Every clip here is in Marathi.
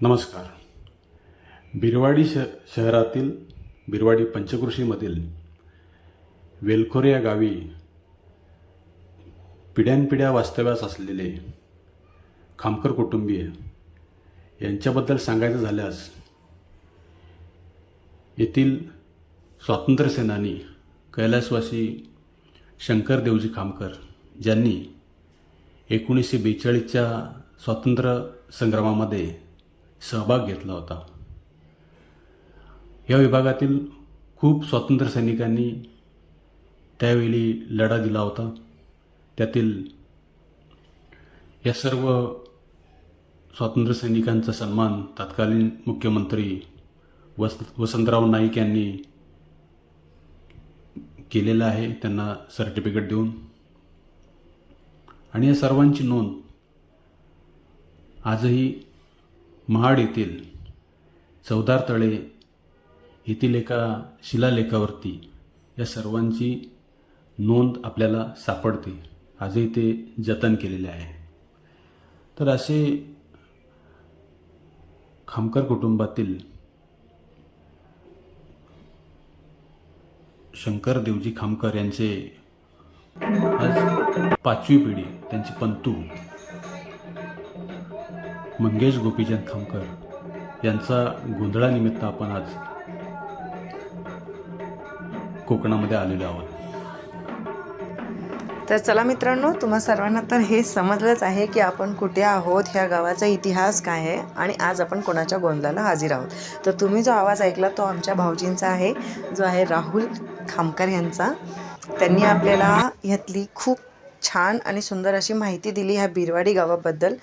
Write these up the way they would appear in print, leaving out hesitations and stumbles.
नमस्कार. बिरवाडी शहरातील बिरवाडी पंचक्रोशीमधील वेलखोरे या गावी पिढ्यानपिढ्या वास्तव्यास असलेले खामकर कुटुंबीय यांच्याबद्दल सांगायचं झाल्यास येथील स्वातंत्र्यसेनानी कैलासवासी शंकर देवजी खामकर ज्यांनी 1942च्या स्वातंत्र्य संग्रामामध्ये सहभाग घेतला होता. या विभागातील खूप स्वातंत्र्य सैनिकांनी त्यावेळी लढा दिला होता. त्यातील या सर्व स्वातंत्र्य सैनिकांचा सन्मान तत्कालीन मुख्यमंत्री वसंतराव नाईक यांनी केलेला आहे, त्यांना सर्टिफिकेट देऊन. आणि या सर्वांची नोंद आजही महाड येथील चौदार तळे येथील एका शिलालेखावरती या सर्वांची नोंद आपल्याला सापडते. आजही ते जतन केलेले आहे. तर असे खामकर कुटुंबातील शंकर देवजी खामकर यांचे आज 5वी पिढी, त्यांची पंतू मंगेश गोपीचंद खामकर यांचा गोंधळानिमित्त आपण आज कोकणामध्ये आलेलो आहोत. तर चला मित्रांनो, तुम्हा सर्वांना तर हे समजलंच आहे की आपण कुठे आहोत, ह्या गावाचा इतिहास काय आहे आणि आज आपण कोणाच्या गोंधळाला हाजीर आहोत. तर तुम्ही जो आवाज ऐकला तो आमच्या भाऊजींचा आहे, जो आहे राहुल खामकर यांचा. त्यांनी आपल्याला ह्यातली खूप छान आणि सुंदर अशी माहिती दिली ह्या बिरवाडी गावाबद्दल.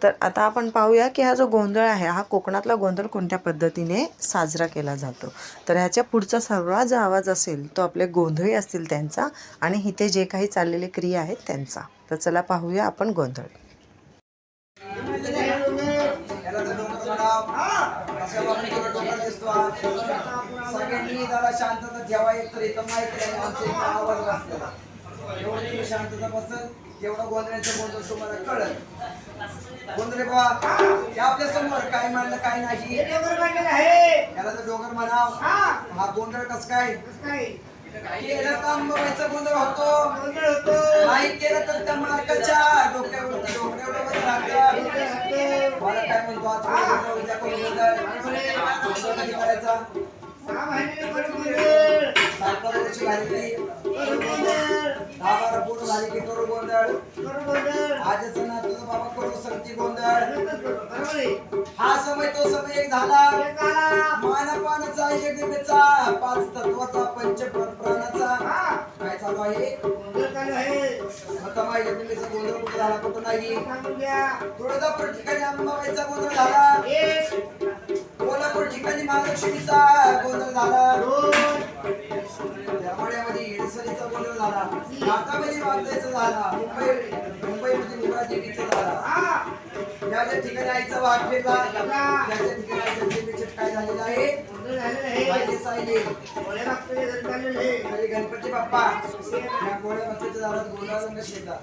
तर आता आपण पाहूया की हा जो गोंधळ आहे, हा कोकणातला गोंधळ कोणत्या पद्धतीने साजरा केला जातो. तर ह्याच्या पुढचा सर्व जो आवाज असेल तो आपले गोंधळी असतील त्यांचा, आणि इथे जे काही चाललेले क्रिया आहेत त्यांचा. तर चला पाहूया आपण गोंधळ. शांतता ठेवा. एक तर इथं माहिती आहे आमच्या आवाज वाजलेला, एवढी शांतता बसल तेवढं गोंधळाचं गोंधळ तुम्हाला कळत. गोंधळे बाबा आपल्या समोर काय मानलं काय नाही, याला तर डोंगर म्हणाव. हा गोंधळ कस काय केलं तर अंबाबाईचा गोंधळ होतो, नाही केलं तर त्या मालकाच्या डोक्यावरती डोंगरावर राहतात. मला काय म्हणतो आज उद्या करून गोंधळ कधी करायचा. झाली की करू गोंधळ. आजचं ना तुझं बाबा करू संगती गोंधळ. हा समय तो समय एक झाला. मानपानाचा एक दिव्याचा 5 तत्वाचा पंचप्राणाचा काय चालू आहे. गोंधळ कुठे झाला कुठं नाही. तुळजापूर ठिकाणी अंबाबाईचा गोंधळ झाला. कोल्हापूर ठिकाणी महालक्ष्मीचा गोंधळ झाला. त्यामध्ये हिडसरीचा गोंधळ झाला. नाकामध्ये वाजवायचा झाला. मुंबईमध्ये मुंबरादेवीचा झाला. ज्या ज्या ठिकाणी आईचा वाघ फिरला, त्या त्या ठिकाणी आईच्या देवीचे काय झालेलं आहे. आणि गणपती बाप्पा या गोळ्या भक्तीच्या झाडात गोंधळ शेतात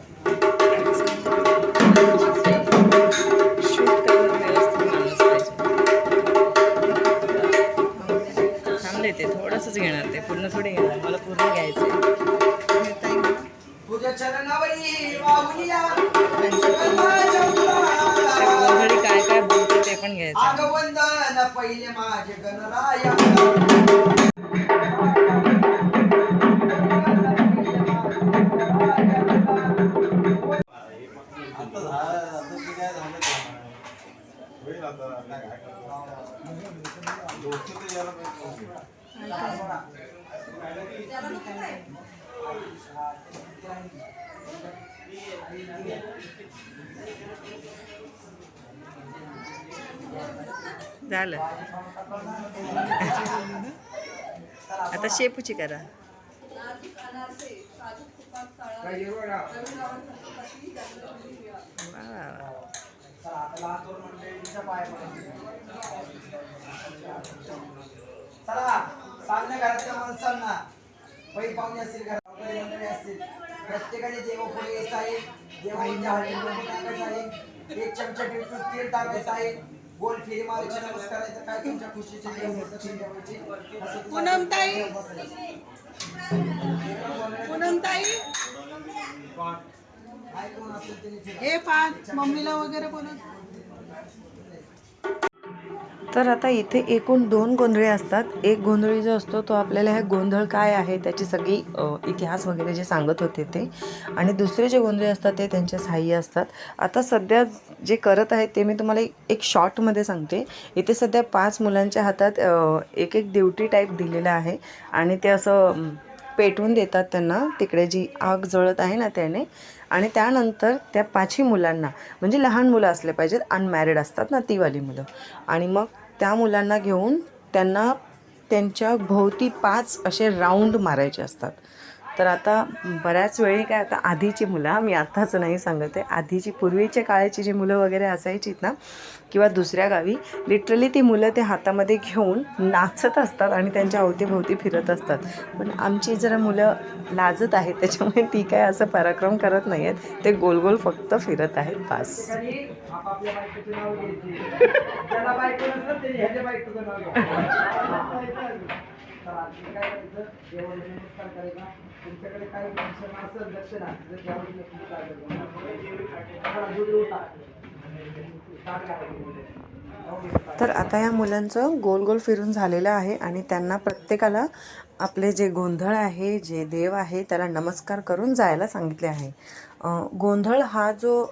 ते थोडंसंच घेणार, ते पूर्ण थोडे घेणार, मला पूर्ण घ्यायचंय. तुझ्या चरणावरी वाहुनिया गोंधळी काय काय बोलते ते पण घ्यायचं. आगवंदन पहिले माझे गणराया. झालं. आता शेपूची करा. चला सामने घरातल्या माणसांना पै पाहुणे असतील, घरातले मंडळी असतील, प्रत्येकाने देव पुढे यायचं आहे. देवाच्या हळदी टाकायचं आहे. 1 चमचा तेल टाकायचं आहे. गोल फेरी मारायची, नमस्कारायचं काय तुमच्या खुशीची दक्षिण द्यायची. असं पूनमताई पूनमताई काय कोण असेल त्यांनी फिरा. हे पाच मम्मीला वगैरे बोलत. तर आता इथे एकूण 2 गोंधळी असतात. एक गोंधळी जो असतो तो आपल्याला हे गोंधळ काय आहे त्याची सगळी इतिहास वगैरे जे सांगत होते ते, आणि दुसरे जे गोंधळी असतात ते त्यांचे सहाय्य असतात. आता सध्या जे करत आहेत ते मी तुम्हाला एक शॉर्टमध्ये सांगते. इथे सध्या 5 मुलांच्या हातात एक एक ड्युटी टाईप दिलेलं आहे आणि ते असं पेटवून देतात त्यांना, तिकडे जी आग जळत आहे ना त्याने, आणि त्यानंतर त्या 5ही मुलांना, म्हणजे लहान मुलं असले पाहिजेत, अनमॅरिड असतात ना ती वाली मुलं, आणि मग त्या मुलांना घेऊन त्यांना त्यांच्या भोवती 5 असे राऊंड मारायचे असतात. तर आता बऱ्याच वेळी काय, आता आधीची मुलं, मी आत्ताच नाही सांगत आहे, आधीची पूर्वीच्या काळाची जी मुलं वगैरे असायचीत ना किंवा दुसऱ्या गावी, लिटरली ती मुलं ते हातामध्ये घेऊन नाचत असतात आणि त्यांच्या अवतीभोवती फिरत असतात. पण आमची जरा मुलं लाजत आहेत त्याच्यामुळे ती काय असं पराक्रम करत नाही आहेत, ते गोल गोल फक्त फिरत आहेत बस. आपापल्या बायकोचं नाव घ्यायचे, ज्याला बायको नसतं त्याने ह्याच्या बायकोचं नाव घ्यायचं. तर आणखी काय करायचं, देवाला नमस्कार करायचा. तुमच्याकडे काही फंक्शन असेल दक्षिणा जर घ्यावं नसेल काय तर आता या मुलांचं गोल गोल फिरून झालेलं आहे आणि त्यांना प्रत्येकाला आपले जे गोंधळ आहे, जे देव आहे, त्याला नमस्कार करून जायला सांगितले आहे. गोंधळ हा जो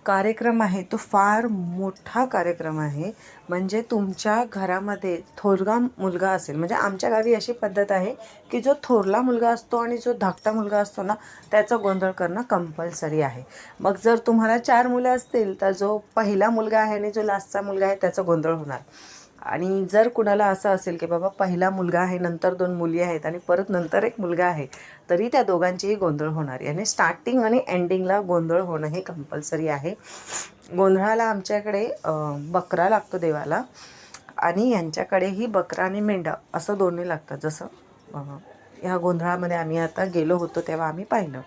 कार्यक्रम आहे तो फार मोठा कार्यक्रम आहे. म्हणजे तुमच्या घरामध्ये थोरला मुलगा असेल, म्हणजे आमच्या गावी अशी पद्धत आहे की जो थोरला मुलगा असतो आणि जो धाकटा मुलगा असतो ना त्याचा गोंधळ करणं कंपल्सरी आहे. मग जर तुम्हाला 4 मुलं असतील तर जो पहिला मुलगा आहे आणि जो लास्टचा मुलगा आहे त्याचा गोंधळ होणार. आणि जर कुणाला असं असेल की बाबा पहिला मुलगा आहे, नंतर 2 मुली आहेत आणि परत नंतर एक मुलगा आहे, तरी त्या दोघांचेही गोंधळ होणार. याने स्टार्टिंग आणि एंडिंगला गोंधळ होणं हे कंपल्सरी आहे. गोंधळाला आमच्याकडे बकरा लागतो देवाला, आणि यांच्याकडेही बकरा आणि मेंढा असं दोन्ही लागतात. जसं ह्या गोंधळामध्ये आम्ही आता गेलो होतो तेव्हा आम्ही पाहिलं.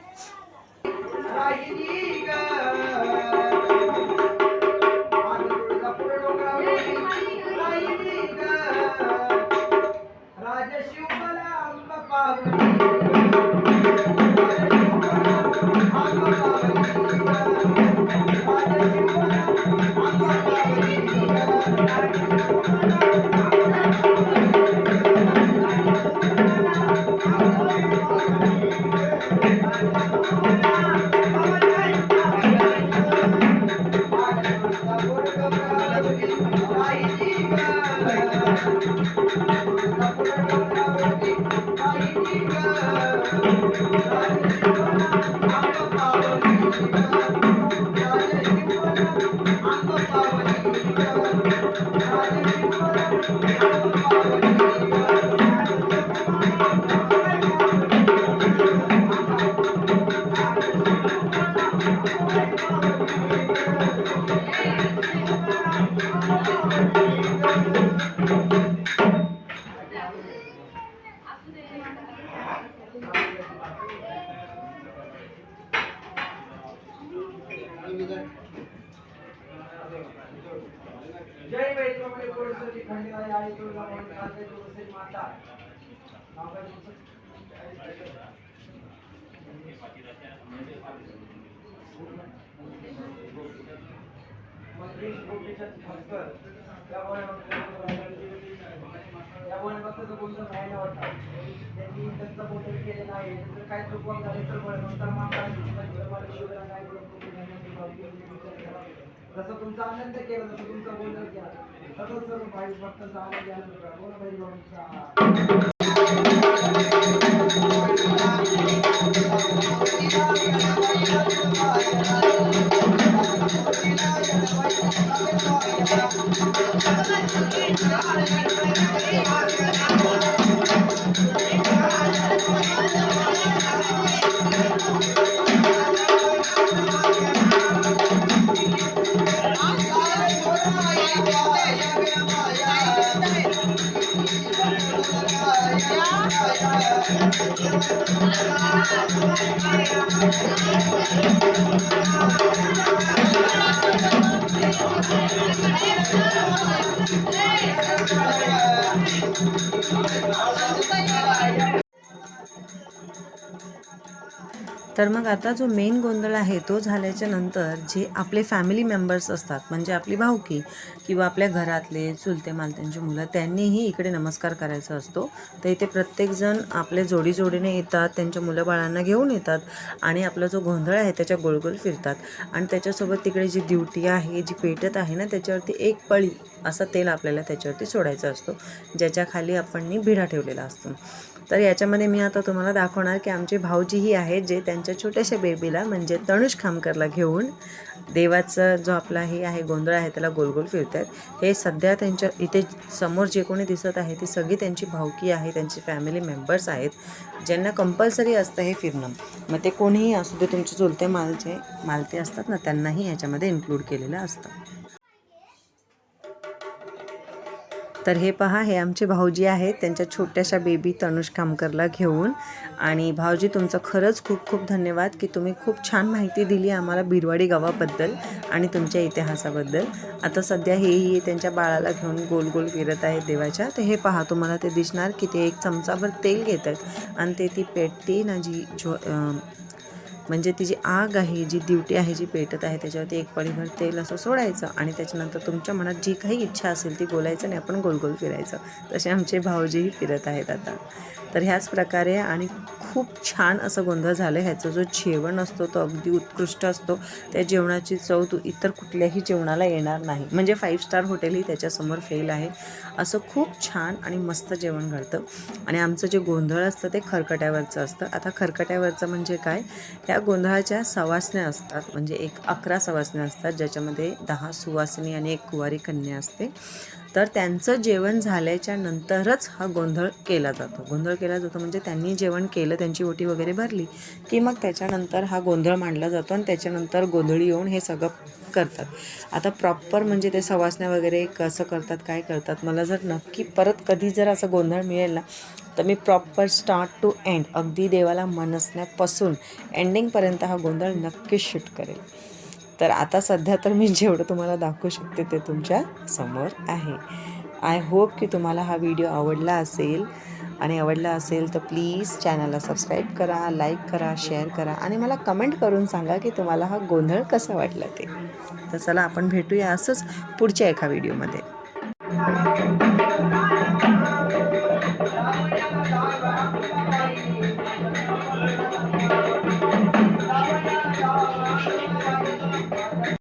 जय वैष्णवी पुरुषोत्तम खंडराय आई तुळजा माता तुळसी माता मंत्री गोपीचंद भास्कर त्यामुळे भक्ताचं गोंधळ राहायला वाटतं. त्यांनी त्यांचा गोंधळ केलेला आहे. जर काय चुकवून झाले तर नंतर माता शिवला काय जसं तुमचा आनंद केला, जसं तुमचा गोंधळ केला, तसंच सर्व भाई भक्तांचा आनंद घ्यायला कोण भाई या तर मग आता जो मेन गोंधळ आहे तो झाल्याच्या नंतर जे आपले फॅमिली मेंबर्स असतात, म्हणजे आपली भाऊकी किंवा आपल्या घरातले चुलते मालत्यांची मुलं, त्यांनीही इकडे नमस्कार करायचा असतो. तर इथे प्रत्येकजण आपले जोडीजोडीने येतात, त्यांच्या मुलं बाळांना घेऊन येतात आणि आपला जो गोंधळ आहे त्याच्या गोलगोल फिरतात. आणि त्याच्यासोबत तिकडे जी ड्युटी आहे, जी पेटत आहे ना, त्याच्यावरती एक पळी असा तेल आपल्याला त्याच्यावरती सोडायचा असतो, ज्याच्या खाली आपण भिडा ठेवलेला असतो. तर याच्यामध्ये मी आता तुम्हाला दाखवणार की आमचे भाऊजीही आहेत, जे त्यांच्या छोट्याशा बेबीला म्हणजे तनुष खामकरला घेऊन देवाचं जो आपला हे आहे गोंधळ आहे त्याला गोलगोल फिरतात. हे सध्या त्यांच्या इथे समोर जे कोणी दिसत आहे ती सगळी त्यांची भावकी आहे, त्यांचे फॅमिली मेंबर्स आहेत, ज्यांना कंपल्सरी असतं हे फिरणं. मग ते कोणीही असू दे, तुमचे चुलते मालते असतात ना, त्यांनाही याच्यामध्ये इन्क्लूड केलेलं असतं. तर हे पहा, हे आमचे भाऊजी आहेत त्यांच्या छोट्याशा बेबी तनुष खामकरला घेऊन. आणि भाऊजी, तुमचं खरंच खूप खूप धन्यवाद की तुम्ही खूप छान माहिती दिली आम्हाला बिरवाडी गावाबद्दल आणि तुमच्या इतिहासाबद्दल. आता सध्या हेही त्यांच्या बाळाला घेऊन गोल गोल फिरत आहेत देवाच्या. तर हे पहा, तुम्हाला ते दिसणार की ते एक चमचाभर तेल घेत आहेत आणि ते ती पेटती ना, जी म्हणजे ती जी आग आहे, जी ड्युटी आहे, जी पेटत आहे, त्याच्यावरती एक पळीभर तेल असं सोडायचं आणि त्याच्यानंतर तुमच्या मनात जी काही इच्छा असेल ती बोलायचं आणि आपण गोल गोल फिरायचं. तसे आमचे भाऊजीही फिरत आहेत आता. तर ह्याच प्रकारे आणि खूप छान असं गोंधळ झालं. ह्याचा जो जेवण असतो तो अगदी उत्कृष्ट असतो. त्या जेवणाची चव तू इतर कुठल्याही जेवणाला येणार नाही. म्हणजे 5 स्टार हॉटेलही त्याच्यासमोर फेल आहे. असं खूप छान आणि मस्त जेवण घडतं. आणि आमचं जे गोंधळ असतं ते खरकट्यावरचं असतं. आता खरकट्यावरचं म्हणजे काय, ह्या गोंधळाच्या सवासण्या असतात, म्हणजे 11 सवासण्या असतात, ज्याच्यामध्ये 10 सुवासिनी आणि 1 कुवारी कन्या असते. तर त्यांचं जेवण झाल्याच्या नंतरच हा गोंधळ केला जातो. गोंधळ केला जातो म्हणजे त्यांनी जेवण केलं, त्यांची ओटी वगैरे भरली की मग त्याच्यानंतर हा गोंधळ मांडला जातो आणि त्याच्यानंतर गोंधळी येऊन हे सगळं करतात. आता प्रॉपर म्हणजे ते सवासण्या वगैरे कसं करतात, काय करतात, मला जर नक्की परत कधी जर असं गोंधळ मिळेल ना, तर मी प्रॉपर स्टार्ट टू एंड अगदी देवाला मनसण्यापासून एंडिंगपर्यंत हा गोंधळ नक्कीच शूट करेल. तर आता सध्या तर मी जेवढं तुम्हाला दाखवू शकते ते तुमच्या समोर आहे. आय होप की तुम्हाला हा व्हिडिओ आवडला असेल आणि आवडला असेल तर प्लीज चॅनलला सबस्क्राईब करा, लाईक करा, शेअर करा आणि मला कमेंट करून सांगा की तुम्हाला हा गोंधळ कसा वाटला ते. तर चला, आपण भेटूया असंच पुढच्या एका व्हिडिओमध्ये.